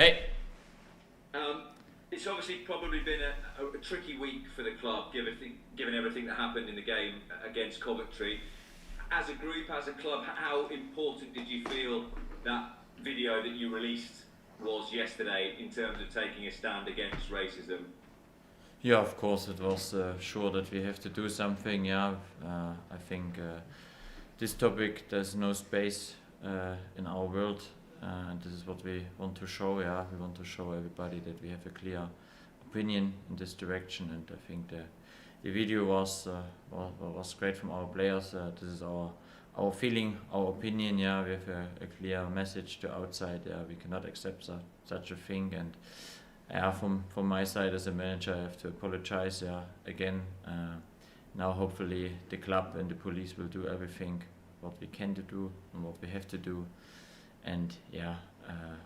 Hey. It's obviously probably been a tricky week for the club, given everything that happened in the game against Coventry. As a group, as a club, how important did you feel that video that you released was yesterday in terms of taking a stand against racism? Yeah, of course, it was sure that we have to do something. Yeah, I think this topic, there's no space in our world, and this is what we want to show. Yeah, we want to show everybody that we have a clear opinion in this direction, and I think the video was great from our players. This is our feeling, our opinion. Yeah, we have a clear message to outside. Yeah, we cannot accept such a thing, and yeah, from my side as a manager, I have to apologize. Yeah, again. Now hopefully the club and the police will do everything what we can to do and what we have to do, and yeah,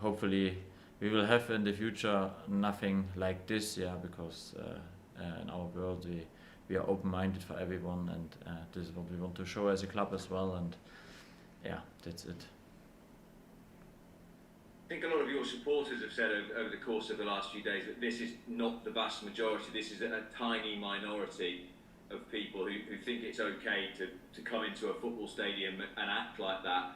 hopefully we will have in the future nothing like this. Yeah, because in our world we are open-minded for everyone, and this is what we want to show as a club as well, and yeah, that's it. I think a lot of your supporters have said over the course of the last few days that this is not the vast majority, this is a tiny minority of people who think it's okay to come into a football stadium and act like that.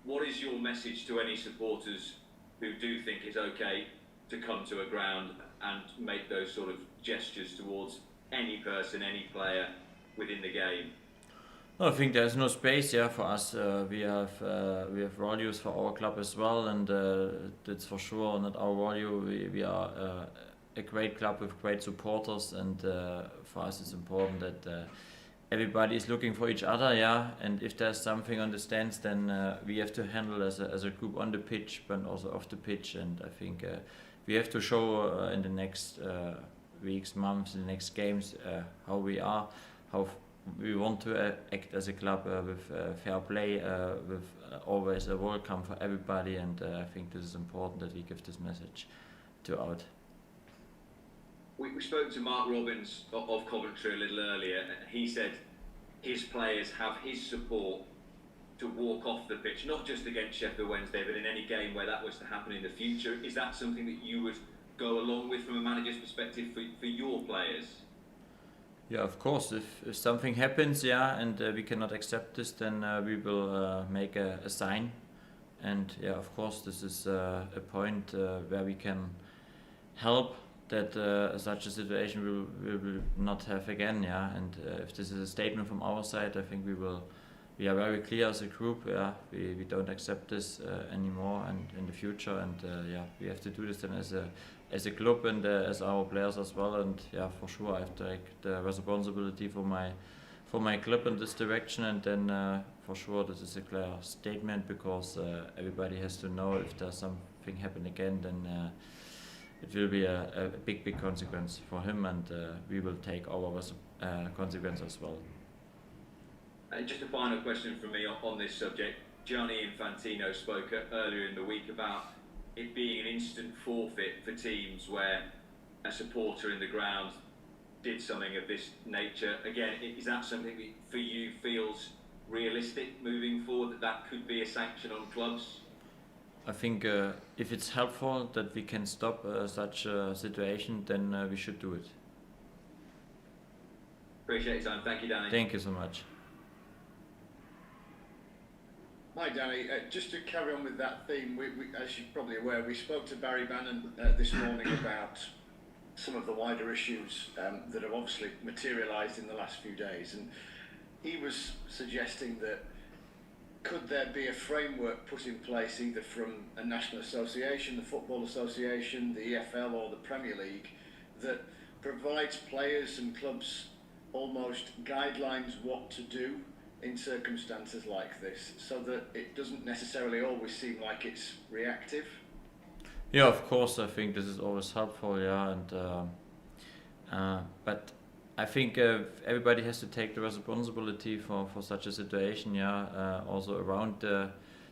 What is your message to any supporters who do think it's okay to come to a ground and make those sort of gestures towards any person, any player within the game? I think there's no space, yeah, for us. We have values for our club as well, and that's for sure not our value. We are a great club with great supporters, and for us it's important that everybody is looking for each other, yeah. And if there's something on the stands, then we have to handle as a group on the pitch, but also off the pitch. And I think we have to show in the next weeks, months, in the next games how we are, how we want to act as a club with fair play, with always a welcome for everybody, and I think this is important that we give this message out. We spoke to Mark Robbins of Coventry a little earlier, and he said his players have his support to walk off the pitch, not just against Sheffield Wednesday, but in any game where that was to happen in the future. Is that something that you would go along with from a manager's perspective for your players? Yeah, of course. If something happens, yeah, and we cannot accept this, then we will make a sign. And yeah, of course, this is a point where we can help that such a situation we will not have again. Yeah, and if this is a statement from our side, I think we are very clear as a group. Yeah, we don't accept this anymore and in the future, and yeah, we have to do this then as a club and as our players as well. And yeah, for sure I have to take the responsibility for my club in this direction, and then for sure this is a clear statement, because everybody has to know if there's something happen again, then it will be a big consequence for him, and we will take our consequence as well. And just a final question from me on this subject. Gianni Infantino spoke earlier in the week about it being an instant forfeit for teams where a supporter in the ground did something of this nature. Again, is that something that for you feels realistic moving forward, that could be a sanction on clubs? I think if it's helpful that we can stop such a situation, then we should do it. Appreciate your time. Thank you, Danny. Thank you so much. Hi Danny, just to carry on with that theme, we, as you're probably aware, we spoke to Barry Bannon this morning about some of the wider issues that have obviously materialised in the last few days, and he was suggesting that could there be a framework put in place either from a national association, the Football Association, the EFL or the Premier League, that provides players and clubs almost guidelines what to do in circumstances like this, so that it doesn't necessarily always seem like it's reactive? Yeah, of course, I think this is always helpful, yeah, and but I think everybody has to take the responsibility for such a situation, yeah, also around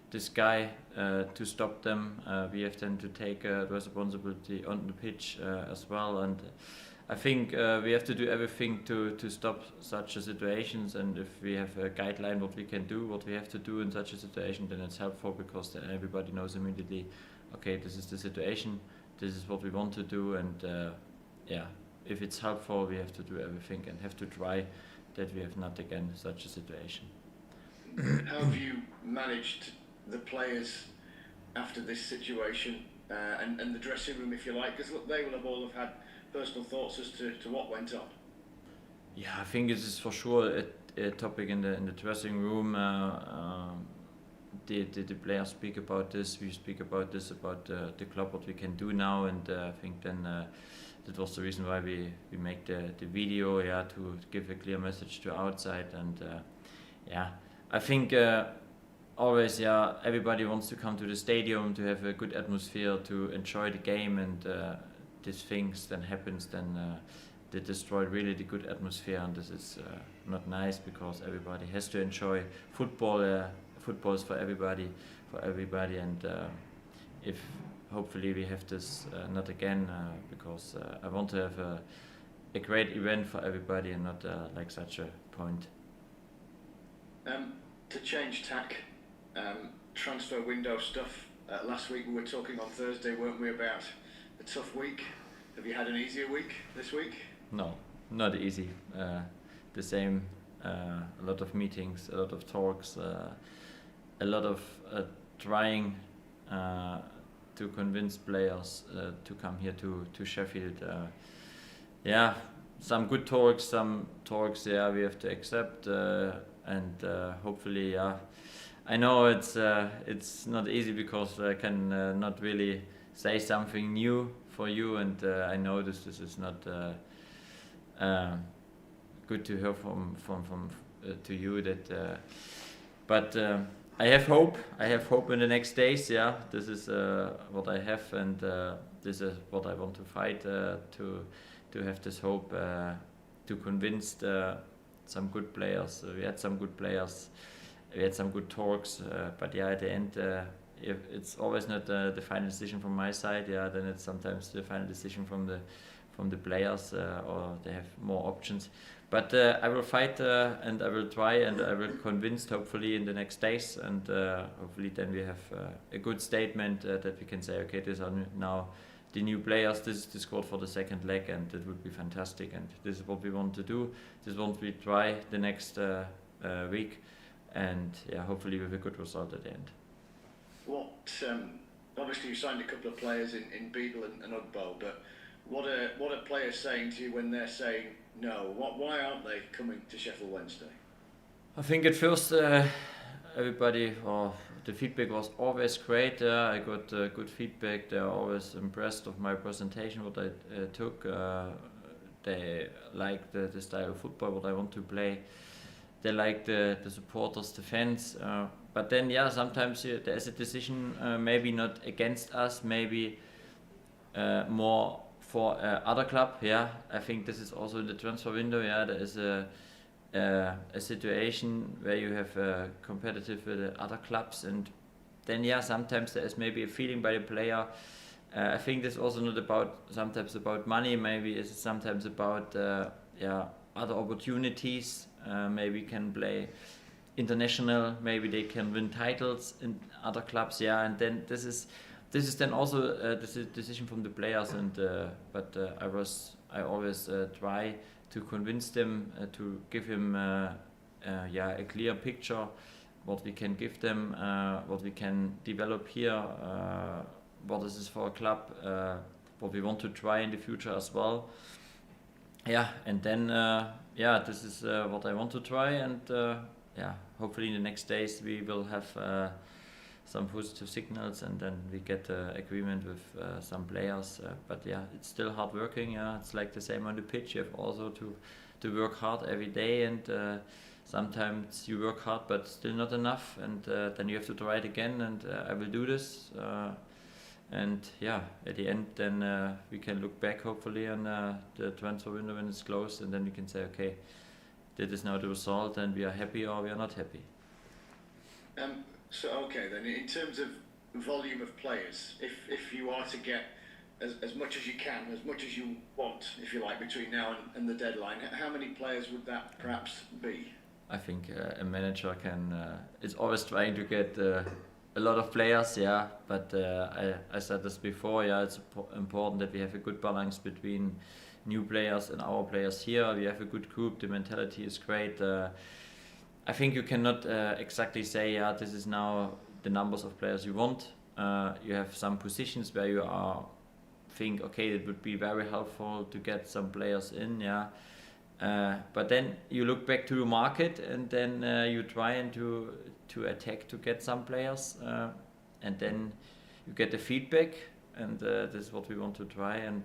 this guy to stop them. We have then to take responsibility on the pitch as well, and I think we have to do everything to stop such a situations, and if we have a guideline what we can do, what we have to do in such a situation, then it's helpful, because then everybody knows immediately okay, this is the situation, this is what we want to do, and if it's helpful, we have to do everything and have to try that we have not again such a situation. How have you managed the players after this situation and the dressing room, if you like? Because look, they will have all had personal thoughts as to what went on. Yeah, I think this is for sure a topic in the dressing room. The players speak about this. We speak about this, about the club, what we can do now, and I think then that was the reason why we make the video, to give a clear message to outside, and I think always, everybody wants to come to the stadium to have a good atmosphere, to enjoy the game, and these things then happens, then they destroy really the good atmosphere, and this is not nice, because everybody has to enjoy football. Football is for everybody, and if hopefully we have this not again, because I want to have a great event for everybody, and not like such a point. To change tack, transfer window stuff. Last week we were talking on Thursday, weren't we, about a tough week? Have you had an easier week this week? No, not easy. The same. A lot of meetings, a lot of talks, a lot of trying to convince players to come here to Sheffield. Some good talks, some talks we have to accept, and hopefully, I know it's not easy, because I can not really say something new for you, and I know this is not good to hear from to you, that but I have hope. I have hope in the next days. This is what I have, and this is what I want to fight to have this hope, to convince some good players. We had some good players. We had some good talks, but at the end, if it's always not the final decision from my side, then it's sometimes the final decision from the players, or they have more options. But I will fight, and I will try, and I will convince, hopefully, in the next days, and hopefully then we have a good statement that we can say, okay, these are now the new players, this is the squad for the second leg, and it would be fantastic, and this is what we want to do, this is what we try the next week, and hopefully with a good result at the end. What, obviously you signed a couple of players in Beetle and Ugbo, but what are players saying to you when they're saying no? Why aren't they coming to Sheffield Wednesday? I think at first everybody, or the feedback was always great. I got good feedback. They are always impressed of my presentation, what I took. They like the style of football, what I want to play. They like the supporters, the fans. But then, sometimes there is a decision, maybe not against us, maybe more for other club. I think this is also in the transfer window. There is a situation where you have competitive with the other clubs, and then sometimes there is maybe a feeling by the player. I think this is also not sometimes about money. Maybe it's sometimes about other opportunities. Maybe can play international. Maybe they can win titles in other clubs. And then this is then also this is a decision from the players, and but I always try to convince them, to give him a clear picture what we can give them, what we can develop here, what this is for a club, what we want to try in the future as well. And then this is what I want to try, and hopefully in the next days we will have some positive signals, and then we get agreement with some players. But it's still hard working. It's like the same on the pitch. You have also to work hard every day, and sometimes you work hard but still not enough, and then you have to try it again, and I will do this. And at the end, then we can look back hopefully on the transfer window when it's closed, and then we can say, okay, that is now the result, and we are happy or we are not happy. So okay then, in terms of volume of players, if you are to get as much as you can, as much as you want, if you like, between now and the deadline, how many players would that perhaps be? I think a manager can is always trying to get a lot of players, yeah, but I said this before, yeah, it's important that we have a good balance between new players and our players here. We have a good group, the mentality is great. I think you cannot exactly say, yeah, this is now the numbers of players you want. You have some positions where you think, okay, it would be very helpful to get some players in, yeah. But then you look back to the market and then you try and to attack to get some players, and then you get the feedback, and this is what we want to try. And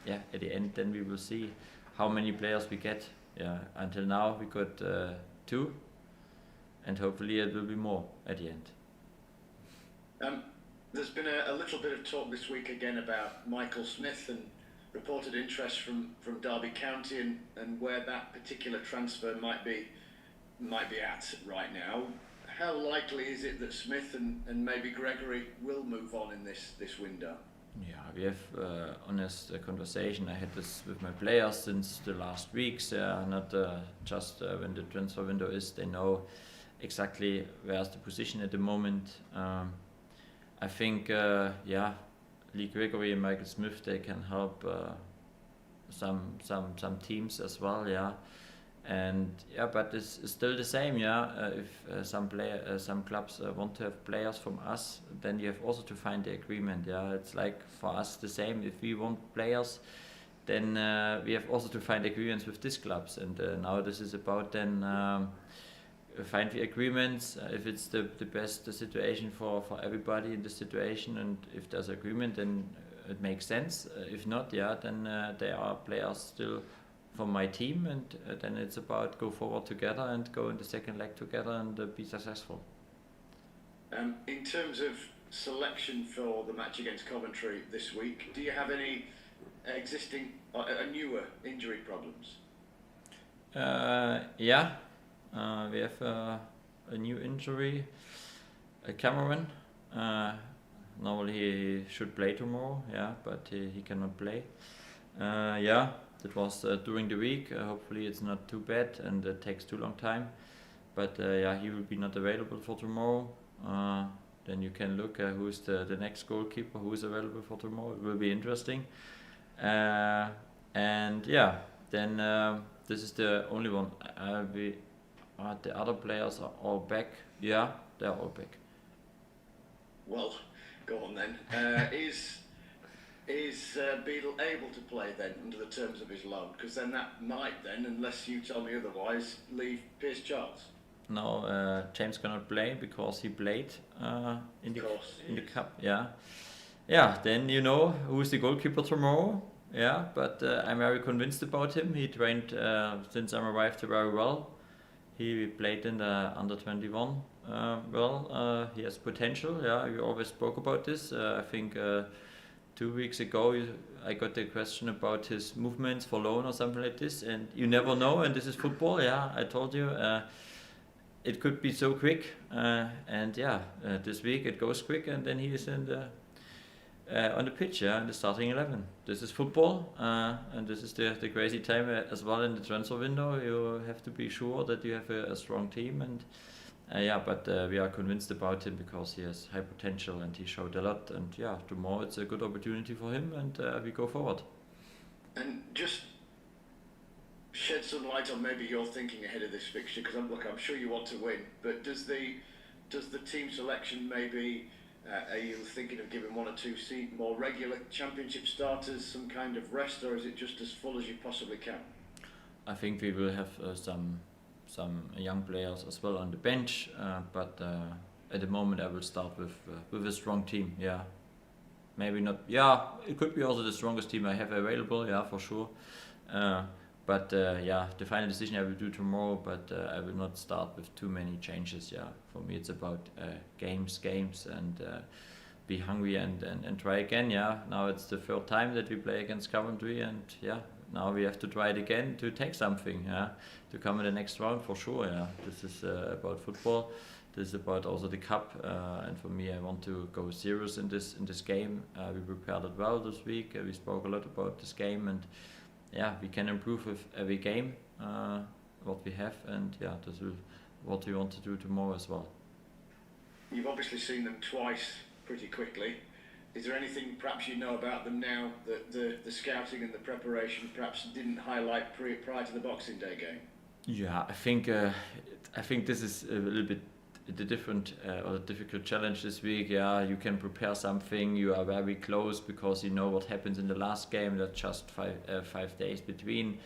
yeah, at the end, then we will see how many players we get. Yeah, until now we got 2, and hopefully it will be more at the end. There's been a little bit of talk this week again about Michael Smith and reported interest from Derby County and where that particular transfer might be at right now. How likely is it that Smith and maybe Gregory will move on in this window? Yeah, we have honest conversation. I had this with my players since the last weeks. Not just when the transfer window is, they know exactly where's the position at the moment. I think, yeah, Lee Gregory and Michael Smith, they can help some teams as well, yeah. And yeah, but it's still the same, yeah. If some clubs want to have players from us, then you have also to find the agreement, yeah. It's like for us the same. If we want players, then we have also to find agreements with these clubs. And now this is about then find the agreements. If it's the best situation for everybody in this situation, and if there's agreement, then it makes sense. If not, yeah, then there are players still from my team, and then it's about go forward together and go in the second leg together and be successful. In terms of selection for the match against Coventry this week, do you have any existing newer injury problems? Yeah, we have a new injury, Cameron. Normally he should play tomorrow, yeah, but he cannot play. Yeah, that was during the week. Hopefully it's not too bad and it takes too long time. But yeah, he will be not available for tomorrow. Then you can look who's the next goalkeeper who is available for tomorrow. It will be interesting. And yeah, then this is the only one. The other players are all back. Yeah, they're all back. Well, go on then. Is Beetle able to play then under the terms of his loan? Because then that might then, unless you tell me otherwise, leave Pierce Charles. No, James cannot play because he played in the cup. Yeah, yeah. Then you know who is the goalkeeper tomorrow. Yeah, but I'm very convinced about him. He trained since I arrived very well. He played in the under 21. Well, he has potential. Yeah, you always spoke about this. I think 2 weeks ago I got the question about his movements for loan or something like this, and you never know. And this is football. Yeah, I told you. It could be so quick, and yeah, this week it goes quick, and then he is in the on the pitch, yeah, in the starting 11. This is football, and this is the crazy time as well in the transfer window. You have to be sure that you have a strong team, and yeah, but we are convinced about him because he has high potential and he showed a lot. And yeah, tomorrow it's a good opportunity for him, and we go forward. And just shed some light on maybe your thinking ahead of this fixture, because I'm sure you want to win, but does the team selection maybe are you thinking of giving 1 or 2 more regular championship starters some kind of rest, or is it just as full as you possibly can? I think we will have some young players as well on the bench, but at the moment I will start with a strong team. Yeah, maybe not. Yeah, it could be also the strongest team I have available. Yeah, for sure. But yeah, the final decision I will do tomorrow, but I will not start with too many changes. Yeah, for me it's about games, and be hungry and try again. Yeah, now it's the 3rd time that we play against Coventry, and yeah, now we have to try it again to take something. Yeah, to come in the next round for sure. Yeah, this is about football. This is about also the cup, and for me, I want to go serious in this game. We prepared it well this week. We spoke a lot about this game, and yeah, we can improve with every game what we have, and yeah, this is what we want to do tomorrow as well. You've obviously seen them twice pretty quickly. Is there anything perhaps you know about them now that the scouting and the preparation perhaps didn't highlight prior to the Boxing Day game? Yeah, I think this is a little bit the different or the difficult challenge this week. Yeah, you can prepare something. You are very close because you know what happens in the last game. That's just 5 days between.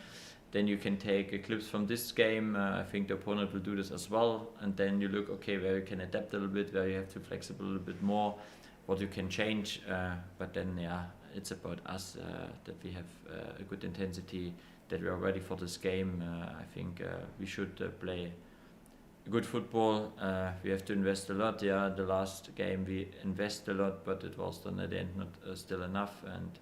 Then you can take clips from this game. I think the opponent will do this as well. And then you look, okay, where you can adapt a little bit, where you have to flexible a little bit more, what you can change. But then, yeah, it's about us that we have a good intensity, that we are ready for this game. I think we should play good football. We have to invest a lot. Yeah, the last game we invest a lot, but it was then at the end not still enough. And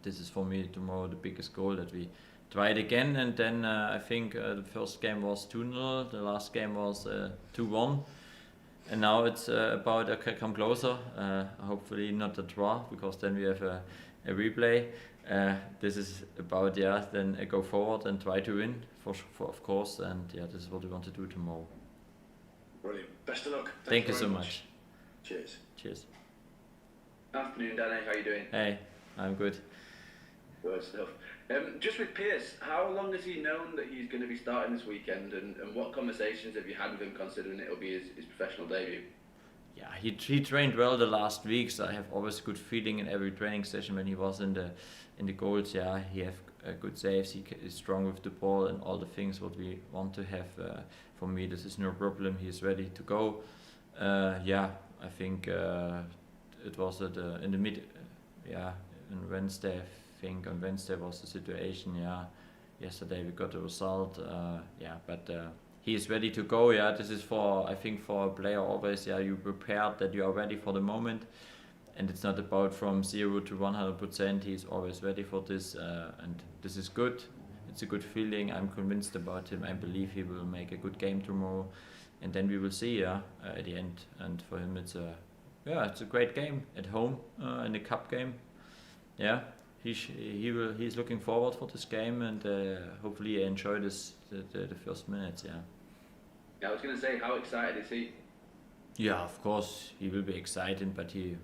this is for me tomorrow the biggest goal, that we try it again. And then I think the first game was 2-0, the last game was 2-1. And now it's about come closer. Hopefully not a draw, because then we have a replay. This is about then go forward and try to win for of course. And this is what we want to do tomorrow. Brilliant. Best of luck. Thank you so much. Cheers. Cheers. Afternoon, Danny. How you doing? Hey, I'm good. Good stuff. Just with Pearce, how long has he known that he's going to be starting this weekend, and what conversations have you had with him, considering it'll be his professional debut? Yeah, he trained well the last weeks. I have always good feeling in every training session when he was in the goals. Yeah, he have good saves. He is strong with the ball and all the things what we want to have. For me, this is no problem. He is ready to go. I think it was in the mid. On Wednesday. I think on Wednesday was the situation. Yeah, yesterday we got the result. But he is ready to go. Yeah, this is for a player always. Yeah, you prepared that you are ready for the moment, and it's not about from 0 to 100%. He is always ready for this, and this is good. It's a good feeling. I'm convinced about him. I believe he will make a good game tomorrow, and then we will see. At the end, and for him it's a great game at home in the cup game. Yeah. He's looking forward for this game, and hopefully enjoy the first minutes. I was going to say, how excited is he? Yeah, of course he will be excited, but he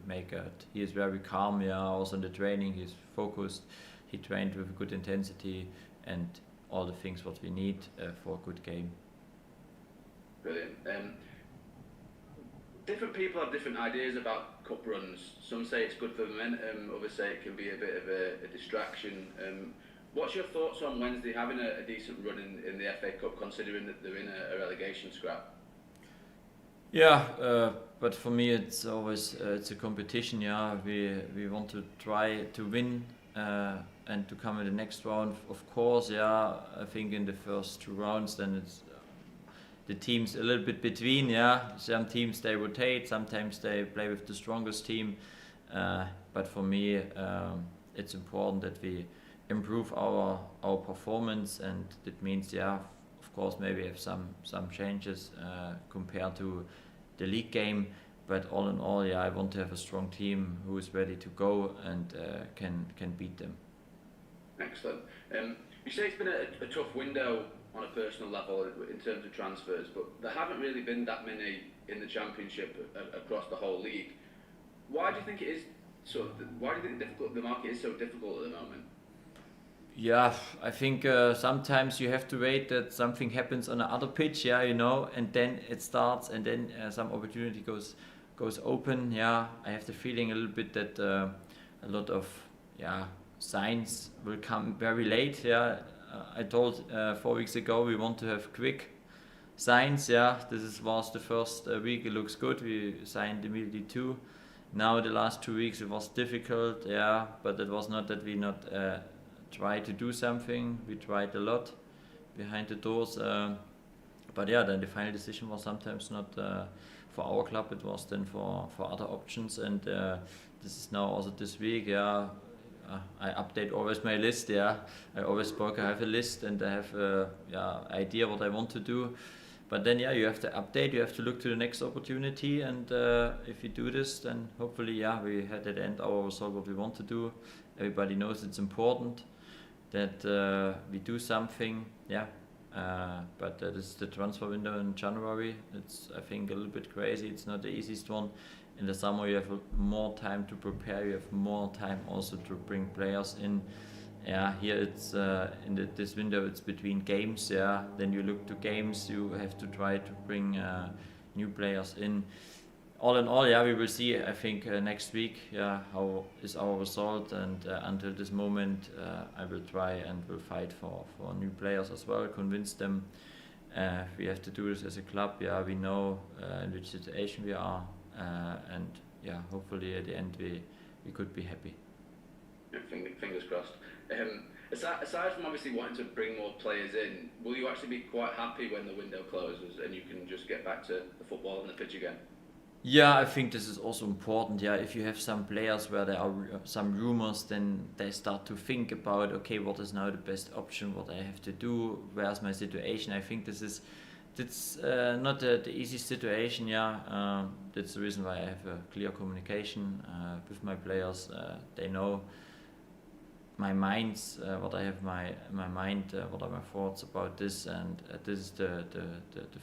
is very calm. Yeah, also in the training he's focused. He trained with good intensity and all the things what we need for a good game. Brilliant. Different people have different ideas about cup runs. Some say it's good for momentum, others say it can be a bit of a distraction. What's your thoughts on Wednesday having a decent run in the FA Cup, considering that they're in a relegation scrap? Yeah, but for me it's always it's a competition. Yeah, we want to try to win and to come in the next round. Of course, yeah, I think in the first 2 rounds then it's the teams a little bit between. Yeah, some teams they rotate, sometimes they play with the strongest team. But for me, it's important that we improve our performance, and that means of course maybe have some changes compared to the league game. But all in all, I want to have a strong team who is ready to go and can beat them. Excellent. You say it's been a tough window on a personal level in terms of transfers, but there haven't really been that many in the Championship across the whole league. Why do you think it is why do you think the market is so difficult at the moment? Yeah, I think sometimes you have to wait that something happens on another pitch, and then it starts, and then some opportunity goes open. Yeah, I have the feeling a little bit that a lot of signs will come very late. Yeah, I told 4 weeks ago we want to have quick signs. Yeah, was the first week. It looks good. We signed immediately 2. Now the last 2 weeks it was difficult. Yeah, but it was not that we not try to do something. We tried a lot behind the doors. But then the final decision was sometimes not for our club. It was then for other options. And this is now also this week. I update always my list. I always I have a list and I have idea what I want to do. But then you have to update. You have to look to the next opportunity. And if you do this, then hopefully we had at the end our result what we want to do. Everybody knows it's important that we do something. but that is the transfer window in January. It's, I think, a little bit crazy. It's not the easiest one. In the summer you have more time to prepare, you have more time also to bring players in. Yeah, here it's in this window it's between games. Yeah, then you look to games. You have to try to bring new players in. All in all, yeah, we will see. I think next week, yeah, how is our result, and until this moment, I will try and will fight for new players as well. Convince them we have to do this as a club. Yeah, we know in which situation we are, and yeah, hopefully at the end we could be happy. Yeah, fingers crossed. Aside from obviously wanting to bring more players in, will you actually be quite happy when the window closes and you can just get back to the football on the pitch again? Yeah, I think this is also important. Yeah, if you have some players where there are some rumors, then they start to think about, okay, what is now the best option? What I have to do? Where's my situation? I think it's not the easy situation. Yeah, that's the reason why I have a clear communication with my players. They know my minds, what I have in my mind, what are my thoughts about this, and this is the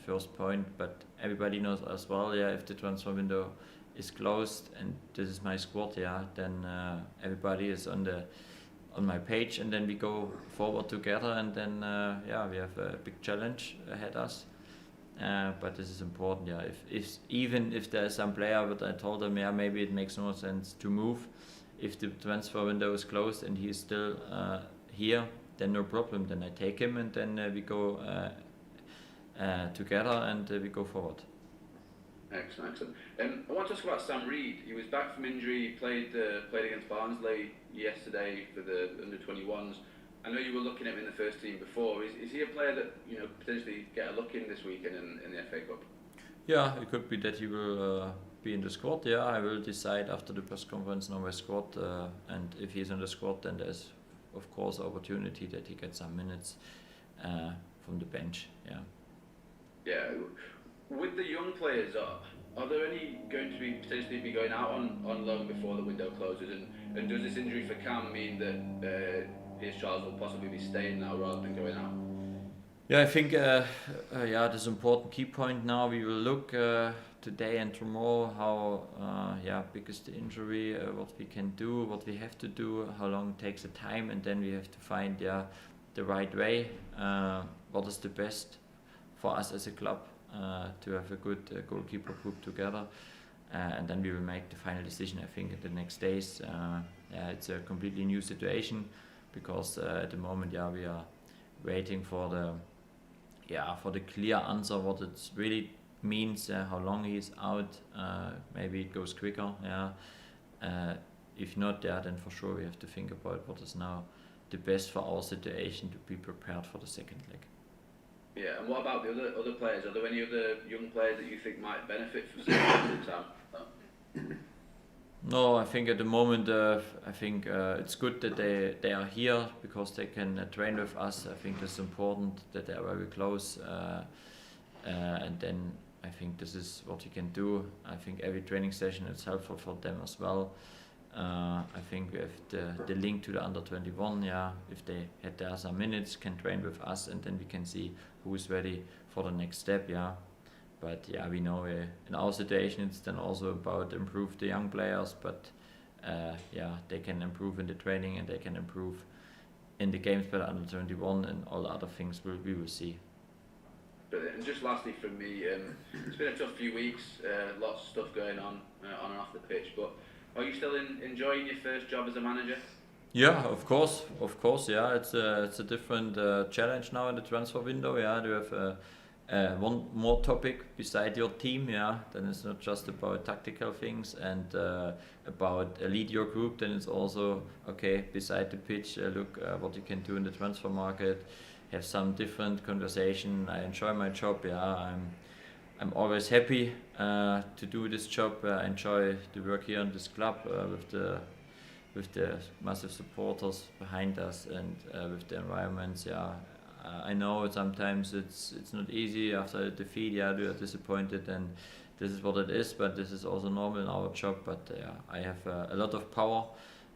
first point. But everybody knows as well, yeah, if the transfer window is closed and this is my squad, yeah, then everybody is on my page, and then we go forward together, and then yeah, we have a big challenge ahead us. But this is important, yeah. If even if there is some player, but I told them, yeah, maybe it makes no sense to move. If the transfer window is closed and he is still here, then no problem. Then I take him, and then we go together, and we go forward. Excellent. I want to ask about Sam Reid. He was back from injury. He played against Barnsley yesterday for the under-21s. I know you were looking at him in the first team before. Is he a player that potentially get a look in this weekend in the FA Cup? Yeah, it could be that he will be in the squad. Yeah, I will decide after the press conference on my squad, and if he's in the squad, then there's of course opportunity that he gets some minutes from the bench. Yeah. Yeah. With the young players, are there any going to be potentially going out on loan before the window closes? And does this injury for Cam mean that Piers Charles will possibly be staying now rather than going out? Yeah, I think yeah, this important key point now. We will look today and tomorrow how big is the injury, what we can do, what we have to do, how long it takes the time, and then we have to find the right way. What is the best for us as a club to have a good goalkeeper group together, and then we will make the final decision. I think in the next days. It's a completely new situation because at the moment, we are waiting for the clear answer what it really means, how long he is out. Maybe it goes quicker. If not, then for sure we have to think about what is now the best for our situation to be prepared for the second leg. Yeah, and what about the other players? Are there any other young players that you think might benefit from seeing time? No, I think at the moment, it's good that they are here because they can train with us. I think it's important that they are very close, and then I think this is what you can do. I think every training session is helpful for them as well. I think we have the link to the under-21. If they had there some minutes, can train with us, and then we can see who is ready for the next step. But we know in our situation it's then also about improve the young players, but they can improve in the training and they can improve in the games by the under-21, and all the other things we will see. Brilliant. And just lastly from me, it's been a tough few weeks, lots of stuff going on and off the pitch, but are you still enjoying your first job as a manager? Yeah, of course. Yeah, it's a different challenge now in the transfer window. Yeah, you have one more topic beside your team. Yeah, then it's not just about tactical things and about lead your group. Then it's also beside the pitch. Look what you can do in the transfer market. Have some different conversation. I enjoy my job. Yeah, I'm always happy to do this job. I enjoy the work here in this club with the massive supporters behind us and with the environments. I know sometimes it's not easy after a defeat. We are disappointed, and this is what it is. But this is also normal in our job. But I have a lot of power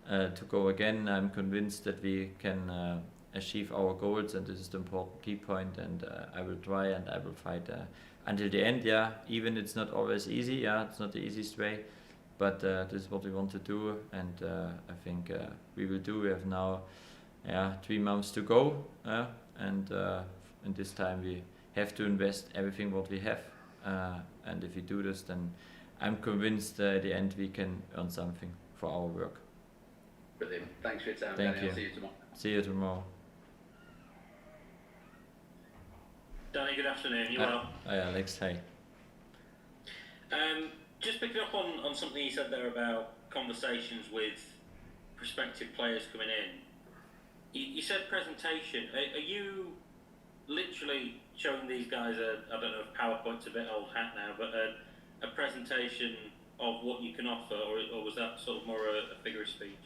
to go again. I'm convinced that we can achieve our goals, and this is the important key point. And I will try and I will fight until the end. Yeah, even it's not always easy. Yeah, it's not the easiest way, but this is what we want to do, and I think we will do. We have now 3 months to go, and in this time we have to invest everything what we have, and if we do this, then I'm convinced at the end we can earn something for our work. Brilliant. Thanks for your time. Thank Danny. you. I'll see you tomorrow. See you tomorrow. Danny, good afternoon. You well? Hi Alex, hi. Just picking up on something you said there about conversations with prospective players coming in. You said presentation. Are you literally showing these guys I don't know if PowerPoint's a bit old hat now, but a presentation of what you can offer, or was that sort of more a figure of speech?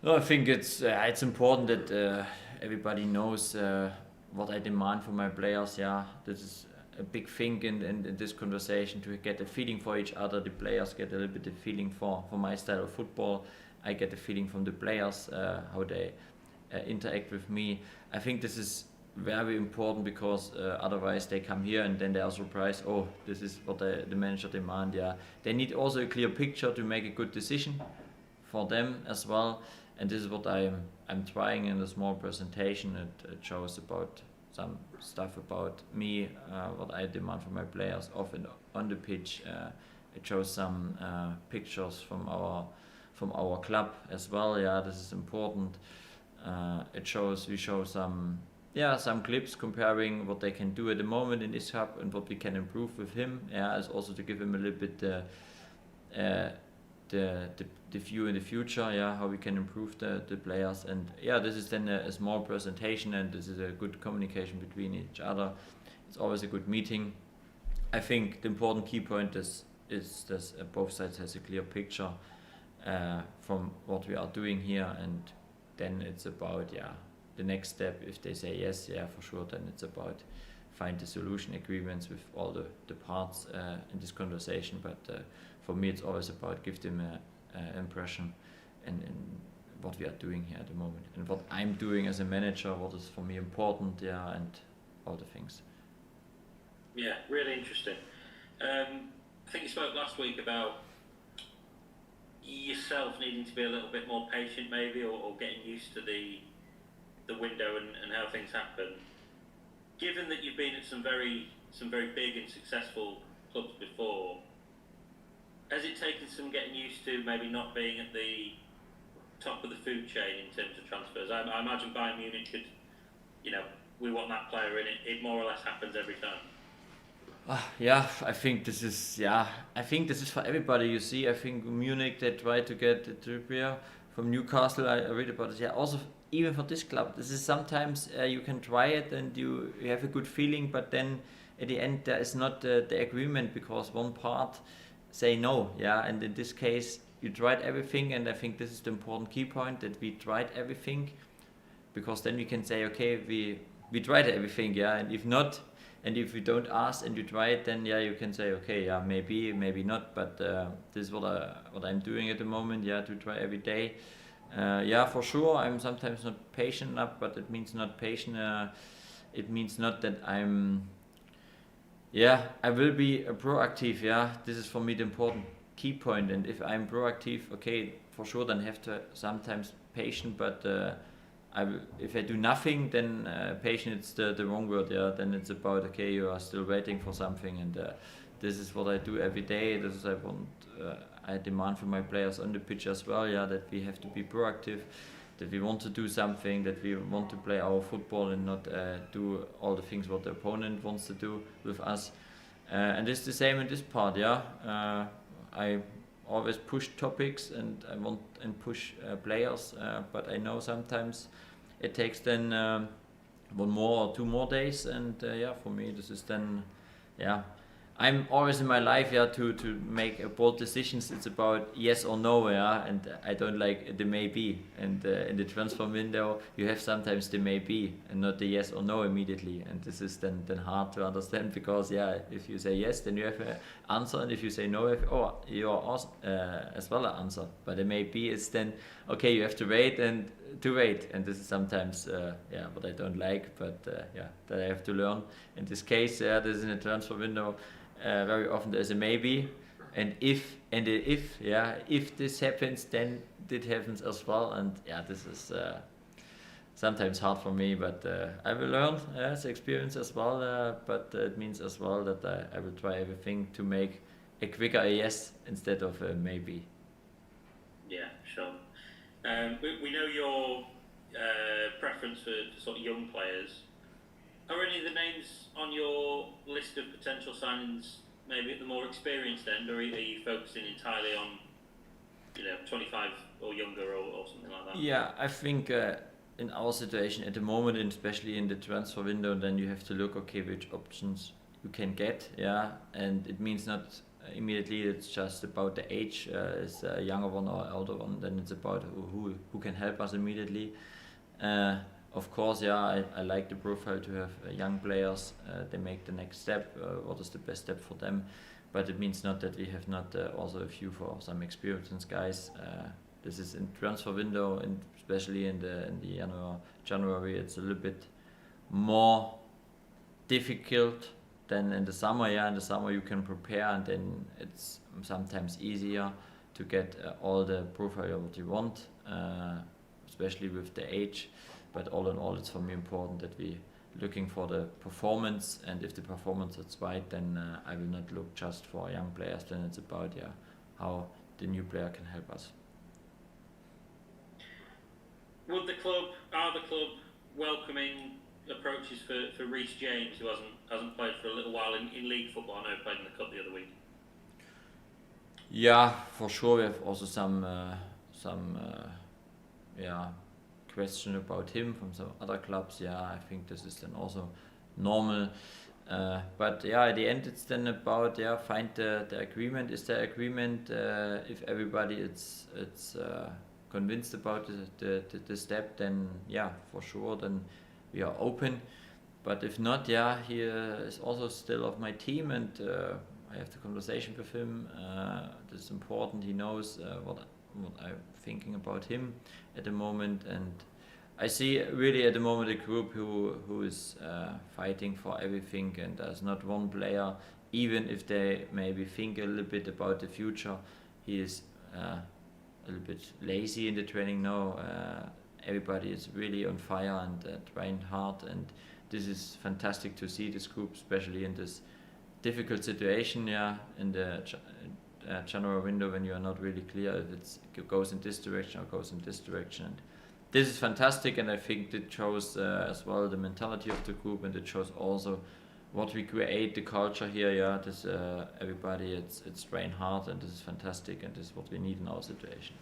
No, I think it's important that everybody knows what I demand from my players. Yeah, this is a big thing in this conversation, to get a feeling for each other. The players get a little bit of feeling for my style of football. I get a feeling from the players how they interact with me. I think this is very important, because otherwise they come here and then they are surprised. Oh, this is what the manager demand. Yeah, they need also a clear picture to make a good decision for them as well. And this is what I'm trying in a small presentation. It shows about some stuff about me, what I demand from my players off and on the pitch. It shows some pictures from our club as well. Yeah, this is important. We show some clips comparing what they can do at the moment in this hub and what we can improve with him. Yeah, is also to give him a little bit the view in the future. Yeah, how we can improve the players. And yeah, this is then a small presentation, and this is a good communication between each other. It's always a good meeting. I think the important key point is that both sides has a clear picture from what we are doing here, and then it's about the next step. If they say yes, for sure, then it's about find the solution agreements with all the parts in this conversation. But for me, it's always about give them an impression in what we are doing here at the moment, and what I'm doing as a manager, what is for me important, and all the things. Yeah, really interesting. I think you spoke last week about yourself needing to be a little bit more patient, maybe, or getting used to the window and how things happen. Given that you've been at some very big and successful clubs before, has it taken some getting used to maybe not being at the top of the food chain in terms of transfers? I imagine Bayern Munich could, we want that player in it. It more or less happens every time. I think this is for everybody. You see, I think Munich, they try to get the Trippier from Newcastle. I read about it. Yeah, also even for this club, this is sometimes you can try it and you have a good feeling, but then at the end there is not the agreement, because one part say no. Yeah, and in this case you tried everything, and I think this is the important key point, that we tried everything, because then we can say, okay, we tried everything. Yeah, and if not. And if you don't ask and you try it, then you can say, okay, maybe not. But this is what I'm doing at the moment. To try every day. For sure, I'm sometimes not patient enough, but it means not patient. It means not that I'm. I will be proactive. This is for me the important key point. And if I'm proactive, okay, for sure, then have to sometimes patient, but. If I do nothing, then patient it's the wrong word. Then it's about, okay, you are still waiting for something, and this is what I do every day. This is I demand from my players on the pitch as well. That we have to be proactive, that we want to do something, that we want to play our football and not do all the things what the opponent wants to do with us. And it's the same in this part. I always push topics and I want and push players, but I know sometimes it takes then 1 more or 2 more days, and for me this is then I'm always in my life to make bold decisions. It's about yes or no, and I don't like the maybe. And in the transfer window, you have sometimes the maybe and not the yes or no immediately. And this is then hard to understand, because if you say yes, then you have an answer, and if you say no, you are also, as well an answer. But the maybe is then okay. You have to wait, and to wait, and this is sometimes what I don't like, but that I have to learn. In this case, this is in a transfer window. Very often there's a maybe, and if this happens, then it happens as well, and this is sometimes hard for me, but I will learn as experience as well. But it means as well that I will try everything to make a quicker yes instead of a maybe. Yeah, sure. We know your preference for sort of young players. Are any of the names on your list of potential signings maybe at the more experienced end, or are you focusing entirely on 25 or younger or something like that? Yeah, I think in our situation at the moment, and especially in the transfer window, then you have to look, okay, which options you can get, and it means not immediately it's just about the age, is a younger one or older one, then it's about who can help us immediately. Of course, I like the profile to have young players, they make the next step, what is the best step for them, but it means not that we have not also a few for some experienced guys. This is in transfer window, and especially in the January, it's a little bit more difficult than in the summer. In the summer you can prepare, and then it's sometimes easier to get all the profile what you want, especially with the age. But all in all, it's for me important that we looking for the performance, and if the performance is right, then I will not look just for young players. Then it's about how the new player can help us. Are the club welcoming approaches for Reese James, who hasn't played for a little while in league football? I know he played in the cup the other week. Yeah, for sure. We have also some question about him from some other clubs. I think this is then also normal. But at the end it's then about find the agreement. Is there agreement? If everybody it's convinced about the step, then for sure, then we are open. But if not, he is also still of my team, and I have the conversation with him. This is important. He knows what I'm thinking about him at the moment, and I see really at the moment a group who is fighting for everything, and there's not one player, even if they maybe think a little bit about the future, he is a little bit lazy in the training now. Everybody is really on fire and trying hard, and this is fantastic to see this group, especially in this difficult situation, in the January window, when you are not really clear if it goes in this direction or goes in this direction. And this is fantastic, and I think it shows as well the mentality of the group, and it shows also what we create, the culture here. This everybody it's train hard, and this is fantastic, and this is what we need in our situation.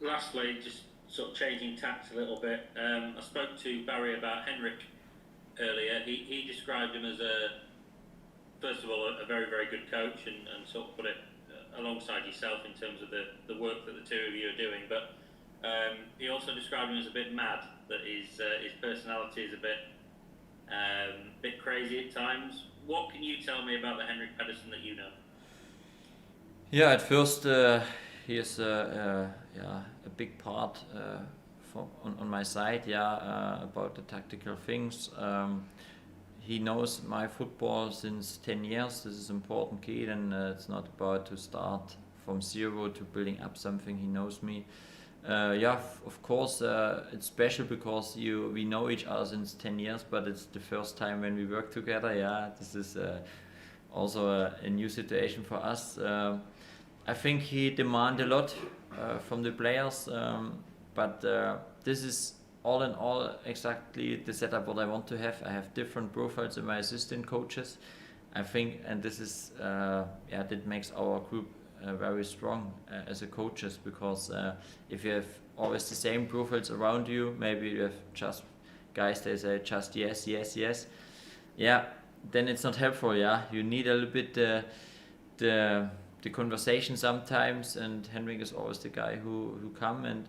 Lastly, just sort of changing tacks a little bit. I spoke to Barry about Henrikh earlier. He described him as first of all, a very, very good coach, and sort of put it alongside yourself in terms of the work that the two of you are doing. But he also described him as a bit mad, that his personality is a bit crazy at times. What can you tell me about the Henrikh Pedersen that you know? At first he is a big part on my side, about the tactical things. He knows my football since 10 years. This is important key, and it's not about to start from zero to building up something. He knows me. Of course, it's special because we know each other since 10 years, but it's the first time when we work together. This is also a new situation for us. I think he demands a lot from the players, but this is all in all exactly the setup what I want to have. I have different profiles in my assistant coaches, I think, and this is that makes our group very strong as a coaches, because if you have always the same profiles around you, maybe you have just guys they say just yes, then it's not helpful. You need a little bit the conversation sometimes, and Henrikh is always the guy who come and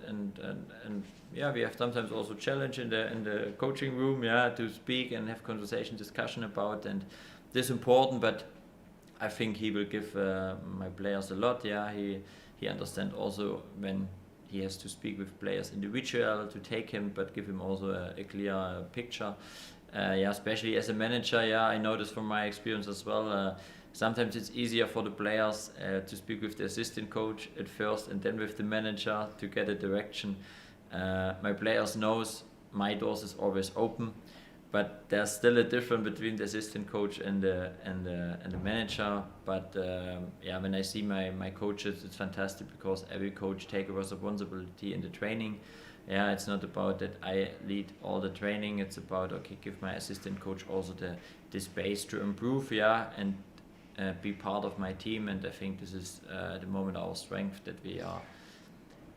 we have sometimes also challenge in the coaching room to speak and have conversation discussion about, and this is important. But I think he will give my players a lot. He understands also when he has to speak with players individual to take him, but give him also a clear picture. Especially as a manager, I know this from my experience as well. Sometimes it's easier for the players to speak with the assistant coach at first and then with the manager to get a direction. My players knows my doors is always open, but there's still a difference between the assistant coach and the manager. But when I see my coaches, it's fantastic because every coach takes a responsibility in the training. It's not about that I lead all the training. It's about give my assistant coach also the space to improve, and be part of my team. And I think this is the moment our strength, that we are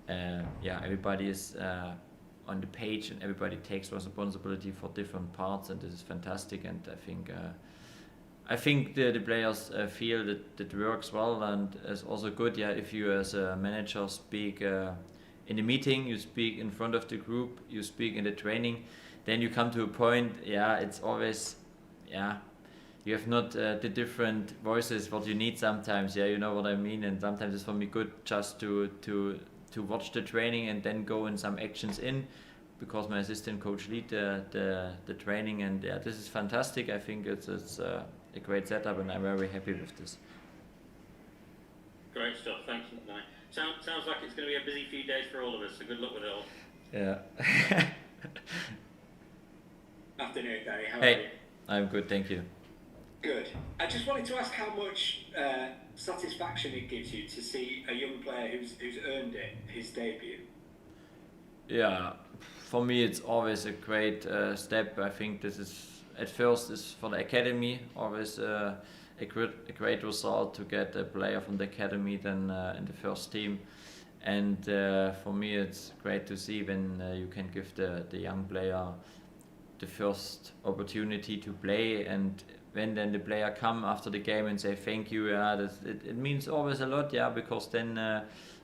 everybody is on the page and everybody takes responsibility for different parts, and this is fantastic. And I think the players feel that it works well, and it's also good if you as a manager speak in the meeting, you speak in front of the group, you speak in the training, then you come to a point, it's always, you have not the different voices what you need sometimes, you know what I mean. And sometimes it's for me good just to watch the training and then go in some actions in, because my assistant coach lead the training, and this is fantastic. I think it's a great setup, and I'm very happy with this. Great stuff, thanks. Sounds like it's going to be a busy few days for all of us, so good luck with it all. Yeah. Afternoon, Danny. How are Hey, you? I'm good, thank you. Good. I just wanted to ask how much satisfaction it gives you to see a young player who's earned it, his debut. Yeah, for me it's always a great step. I think this is at first is for the academy always a great result to get a player from the academy then in the first team. And for me it's great to see when you can give the young player the first opportunity to play, and when then the player come after the game and say thank you, it means always a lot, because then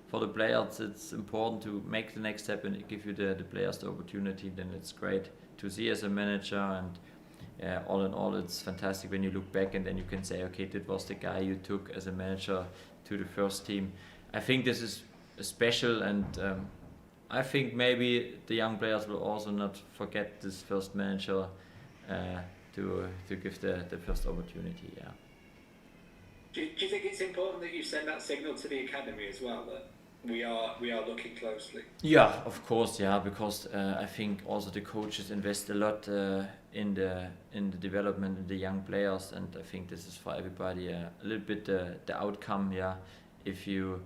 for the players it's important to make the next step and give you the players the opportunity. Then it's great to see as a manager, and all in all it's fantastic when you look back and then you can say, okay, that was the guy you took as a manager to the first team. I think this is special, and I think maybe the young players will also not forget this first manager to give the first opportunity. Do you think it's important that you send that signal to the academy as well, that we are looking closely? Yeah, of course, because I think also the coaches invest a lot in the development of the young players, and I think this is for everybody a little bit the outcome. If you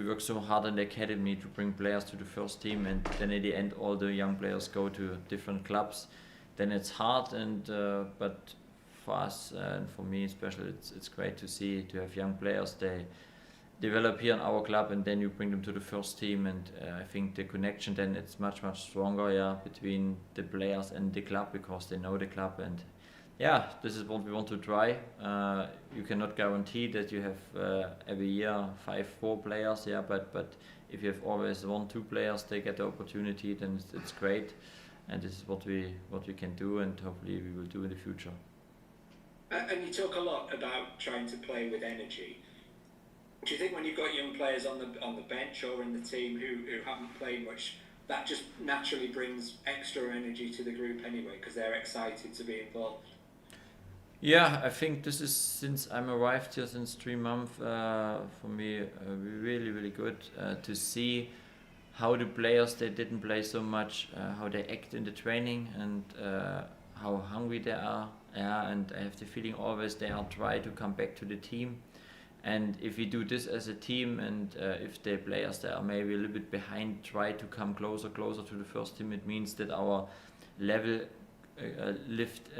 work so hard in the academy to bring players to the first team, and then at the end all the young players go to different clubs, then it's hard. And but for us and for me especially, it's great to see, to have young players. They develop here in our club, and then you bring them to the first team, and I think the connection then it's much stronger between the players and the club, because they know the club. And this is what we want to try. You cannot guarantee that you have every year 5-4 players, but if you have always 1-2 players, they get the opportunity, then it's great. And this is what we can do, and hopefully we will do in the future. And you talk a lot about trying to play with energy. Do you think when you've got young players on the bench or in the team who haven't played much, that just naturally brings extra energy to the group anyway, because they're excited to be involved? Yeah, I think this is, since I'm arrived here since 3 months, for me really good to see how the players they didn't play so much, how they act in the training, and how hungry they are. And I have the feeling always they are try to come back to the team. And if we do this as a team, and if the players that are maybe a little bit behind try to come closer to the first team, it means that our level lift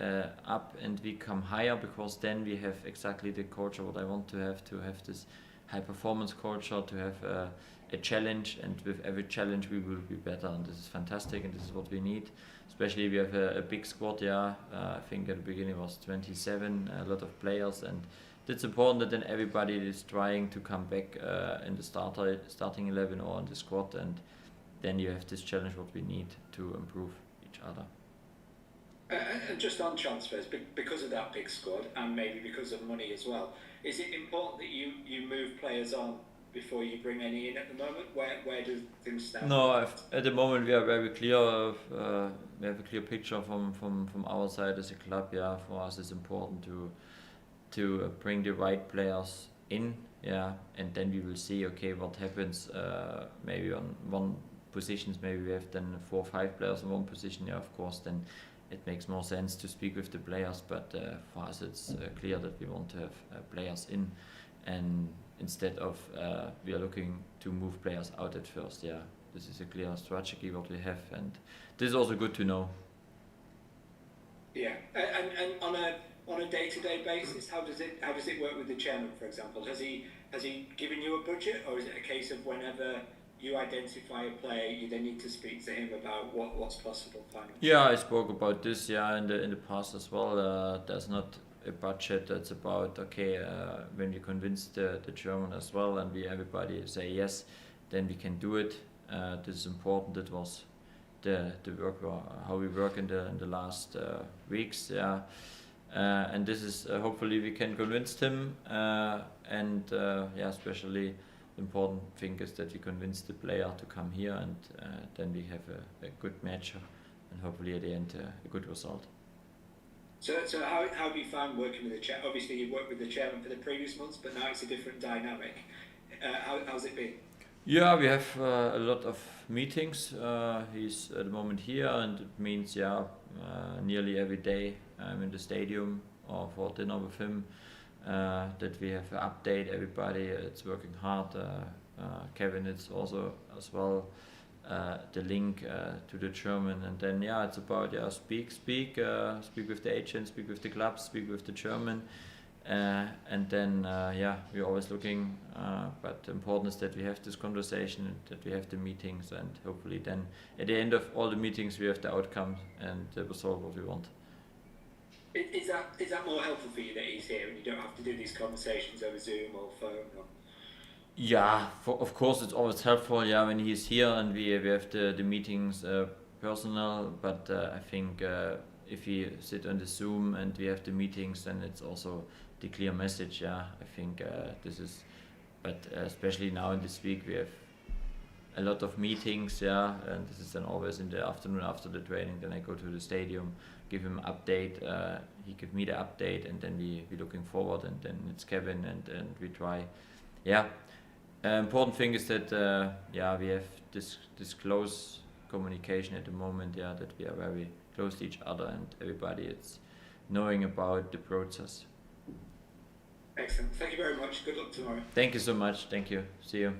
up and we come higher, because then we have exactly the culture what I want to have this high performance culture, to have a challenge, and with every challenge we will be better. And this is fantastic, and this is what we need. Especially we have a big squad. I think at the beginning it was 27, a lot of players, and it's important that then everybody is trying to come back in the starting 11 or in the squad, and then you have this challenge what we need to improve each other. And just on transfers, because of that big squad, and maybe because of money as well, is it important that you move players on before you bring any in at the moment? Where do things stand? No, at the moment we are very clear. We have a clear picture from our side as a club. Yeah, for us it's important to bring the right players in. Yeah, and then we will see. Okay, what happens? Maybe on one positions, maybe we have then 4 or 5 players in one position. Yeah, of course, then it makes more sense to speak with the players. But for us, it's clear that we want to have players in, and instead of we are looking to move players out at first. Yeah, this is a clear strategy what we have, and this is also good to know. Yeah, and on a day-to-day basis, how does it work with the chairman, for example? Has he given you a budget, or is it a case of whenever you identify a player, you then need to speak to him about what's possible financially? Yeah, I spoke about this. Yeah, in the past as well. There's not a budget. That's about okay. When we convince the German as well, and everybody say yes, then we can do it. This is important. It was the work how we work in the last weeks. Yeah. And this is hopefully we can convince him, and especially the important thing is that we convince the player to come here, and then we have a good match, and hopefully at the end a good result. So how have you found working with the chairman? Obviously you worked with the chairman for the previous months, but now it's a different dynamic. How's it been? Yeah, we have a lot of meetings. He's at the moment here, and it means nearly every day I'm in the stadium or for dinner with him. That we have an update. Everybody, it's working hard. Kevin, it's also as well the link to the German, and then it's about speak with the agent, speak with the club, speak with the German. And then we're always looking, but the important is that we have this conversation, that we have the meetings, and hopefully then at the end of all the meetings we have the outcome and the result what we want. Is that more helpful for you that he's here and you don't have to do these conversations over Zoom or phone? Or? Yeah, of course it's always helpful when he's here and we have the meetings personal, but I think if we sit on the Zoom and we have the meetings, then it's also the clear message. I think this is, but especially now in this week we have a lot of meetings, and this is then always in the afternoon after the training. Then I go to the stadium, give him an update, he give me the update, and then we looking forward, and then it's Kevin, and we try. Important thing is that we have this close communication at the moment, that we are very close to each other, and everybody is knowing about the process. Excellent. Thank you very much. Good luck tomorrow. Thank you so much. Thank you. See you.